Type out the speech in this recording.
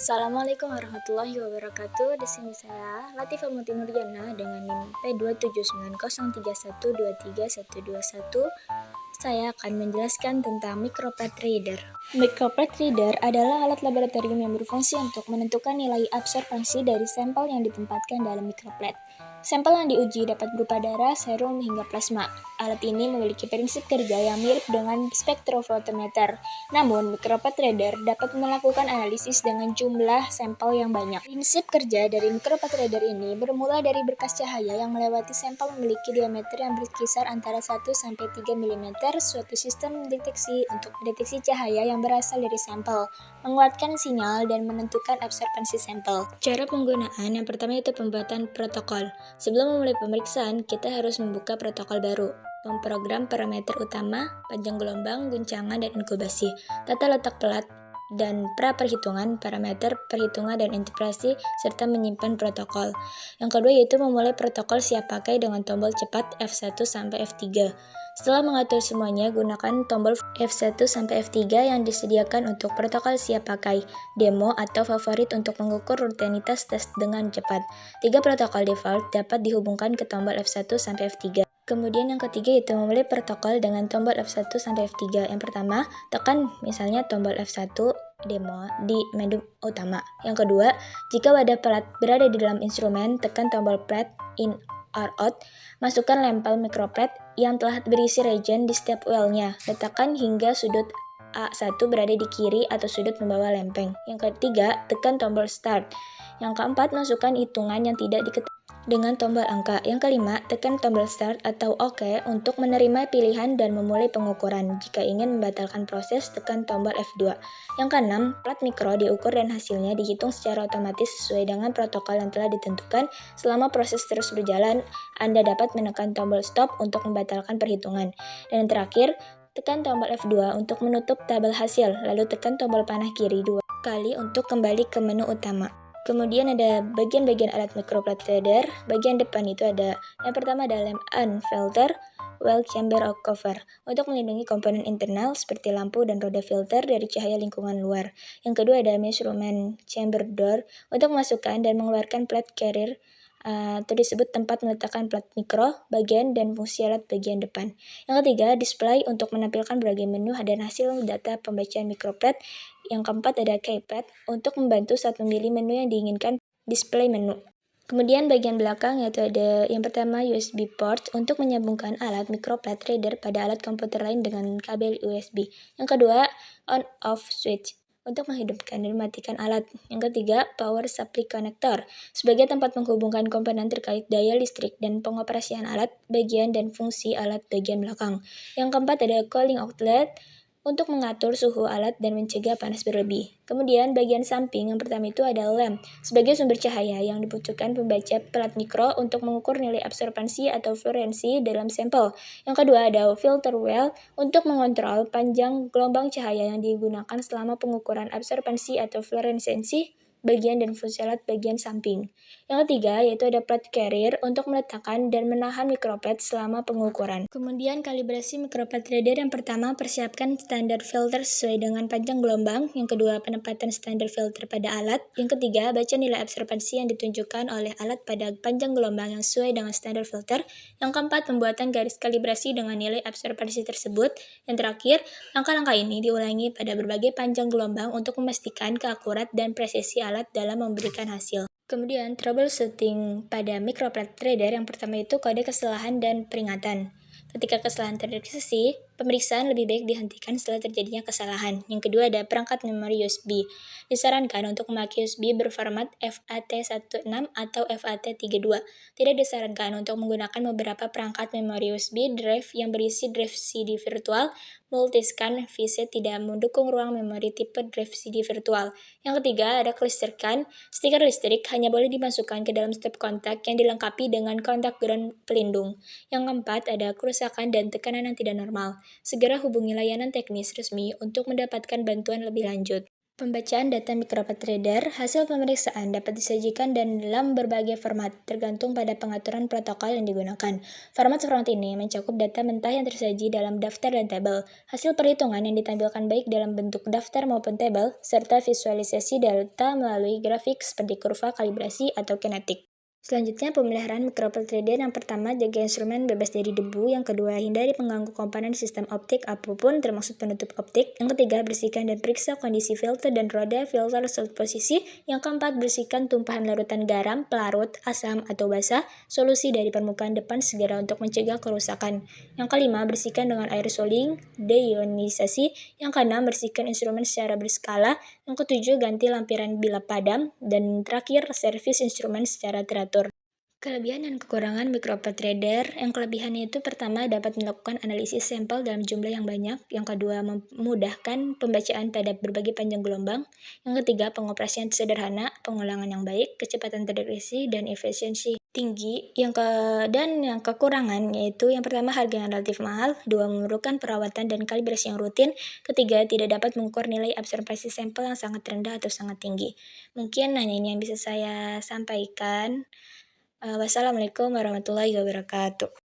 Assalamualaikum warahmatullahi wabarakatuh. Di sini saya Latifah Muti Nurjana dengan NIM P27903123121. Saya akan menjelaskan tentang microplet reader. Microplet reader adalah alat laboratorium yang berfungsi untuk menentukan nilai absorpsi dari sampel yang ditempatkan dalam microplet. Sampel yang diuji dapat berupa darah, serum, hingga plasma. Alat ini memiliki prinsip kerja yang mirip dengan spektrofotometer. Namun, microplet reader dapat melakukan analisis dengan jumlah sampel yang banyak. Prinsip kerja dari microplet reader ini bermula dari berkas cahaya yang melewati sampel memiliki diameter yang berkisar antara 1 sampai 3 mm. Suatu sistem deteksi untuk mendeteksi cahaya yang berasal dari sampel, menguatkan sinyal dan menentukan absorpsi sampel. Cara penggunaan yang pertama itu pembuatan protokol. Sebelum memulai pemeriksaan, kita harus membuka protokol baru. Memprogram parameter utama, panjang gelombang, guncangan, dan inkubasi, tata letak pelat, dan pra-perhitungan, parameter, perhitungan, dan interpretasi, serta menyimpan protokol. Yang kedua yaitu memulai protokol siap pakai dengan tombol cepat F1 sampai F3. Setelah mengatur semuanya, gunakan tombol F1 sampai F3 yang disediakan untuk protokol siap pakai, demo, atau favorit untuk mengukur rutinitas tes dengan cepat. 3 protokol default dapat dihubungkan ke tombol F1 sampai F3. Kemudian yang ketiga yaitu memulai protokol dengan tombol F1 sampai F3. Yang pertama, tekan misalnya tombol F1 demo di menu utama. Yang kedua, jika wadah pelat berada di dalam instrumen, tekan tombol plat in or out. Masukkan lempel microplet yang telah berisi reagent di setiap well-nya. Letakkan hingga sudut A1 berada di kiri atau sudut membawa lempeng. Yang ketiga, tekan tombol start. Yang keempat, masukkan hitungan yang tidak diketahui dengan tombol angka. Yang kelima, tekan tombol start atau OK untuk menerima pilihan dan memulai pengukuran. Jika ingin membatalkan proses, tekan tombol F2. Yang keenam, plat mikro diukur dan hasilnya dihitung secara otomatis sesuai dengan protokol yang telah ditentukan. Selama proses terus berjalan, Anda dapat menekan tombol stop untuk membatalkan perhitungan. Dan yang terakhir, tekan tombol F2 untuk menutup tabel hasil, lalu tekan tombol panah kiri 2 kali untuk kembali ke menu utama. Kemudian ada bagian-bagian alat microplet reader. Bagian depan itu ada, yang pertama ada lamp and filter, well chamber or cover, untuk melindungi komponen internal seperti lampu dan roda filter dari cahaya lingkungan luar. Yang kedua ada measurement chamber door, untuk memasukkan dan mengeluarkan plat carrier, atau disebut tempat meletakkan plat mikro, bagian dan fungsi alat bagian depan. Yang ketiga, display untuk menampilkan berbagai menu dan hasil data pembacaan microplet. Yang keempat ada keypad untuk membantu saat memilih menu yang diinginkan display menu. Kemudian bagian belakang yaitu ada yang pertama USB port untuk menyambungkan alat microplet reader pada alat komputer lain dengan kabel USB. Yang kedua, on-off switch untuk menghidupkan dan mematikan alat. Yang ketiga, power supply connector sebagai tempat menghubungkan komponen terkait daya listrik dan pengoperasian alat, bagian dan fungsi alat bagian belakang. Yang keempat ada cooling outlet untuk mengatur suhu alat dan mencegah panas berlebih. Kemudian bagian samping yang pertama itu ada lamp sebagai sumber cahaya yang dibutuhkan pembaca pelat mikro untuk mengukur nilai absorpsi atau fluoresensi dalam sampel. Yang kedua ada filter well untuk mengontrol panjang gelombang cahaya yang digunakan selama pengukuran absorpsi atau fluoresensi bagian dan fungsi alat bagian samping. Yang ketiga yaitu ada plat carrier untuk meletakkan dan menahan microplet selama pengukuran. Kemudian kalibrasi microplet reader yang pertama persiapkan standar filter sesuai dengan panjang gelombang. Yang kedua penempatan standar filter pada alat. Yang ketiga baca nilai absorpsi yang ditunjukkan oleh alat pada panjang gelombang yang sesuai dengan standar filter. Yang keempat pembuatan garis kalibrasi dengan nilai absorpsi tersebut. Yang terakhir langkah-langkah ini diulangi pada berbagai panjang gelombang untuk memastikan keakurat dan presisi alat dalam memberikan hasil. Kemudian troubleshooting pada microplet reader yang pertama itu kode kesalahan dan peringatan. Ketika kesalahan terdeteksi, pemeriksaan lebih baik dihentikan setelah terjadinya kesalahan. Yang kedua ada perangkat memori USB. Disarankan untuk memakai USB berformat FAT16 atau FAT32. Tidak disarankan untuk menggunakan beberapa perangkat memori USB drive yang berisi drive CD virtual. Multiscan VC tidak mendukung ruang memori tipe drive CD virtual. Yang ketiga ada kelistrikan. Stiker listrik hanya boleh dimasukkan ke dalam step kontak yang dilengkapi dengan kontak ground pelindung. Yang keempat ada kerusakan dan tekanan yang tidak normal. Segera hubungi layanan teknis resmi untuk mendapatkan bantuan lebih lanjut. Pembacaan data MicroPathReader, hasil pemeriksaan dapat disajikan dan dalam berbagai format, tergantung pada pengaturan protokol yang digunakan. Format-format ini mencakup data mentah yang tersaji dalam daftar dan tabel, hasil perhitungan yang ditampilkan baik dalam bentuk daftar maupun tabel, serta visualisasi data melalui grafik seperti kurva kalibrasi atau kinetik. Selanjutnya, pemeliharaan MicroPathReader yang pertama, jaga instrumen bebas dari debu. Yang kedua, hindari pengganggu komponen sistem optik apapun, termasuk penutup optik. Yang ketiga, bersihkan dan periksa kondisi filter dan roda filter saat posisi. Yang keempat, bersihkan tumpahan larutan garam, pelarut, asam, atau basa, solusi dari permukaan depan segera untuk mencegah kerusakan. Yang kelima, bersihkan dengan air soling, deionisasi. Yang keenam, bersihkan instrumen secara berskala. Yang ketujuh, ganti lampiran bila padam. Dan terakhir, servis instrumen secara teratur. Kelebihan dan kekurangan MicroPathReader. Yang kelebihannya itu pertama, dapat melakukan analisis sampel dalam jumlah yang banyak. Yang kedua, memudahkan pembacaan pada berbagai panjang gelombang. Yang ketiga, pengoperasian sederhana, pengulangan yang baik, kecepatan terdeteksi, dan efisiensi tinggi. Dan yang kekurangan yaitu yang pertama, harga yang relatif mahal. Dua, memerlukan perawatan dan kalibrasi yang rutin. Ketiga, tidak dapat mengukur nilai absorpsi sampel yang sangat rendah atau sangat tinggi. Mungkin hanya ini yang bisa saya sampaikan. Wassalamualaikum warahmatullahi wabarakatuh.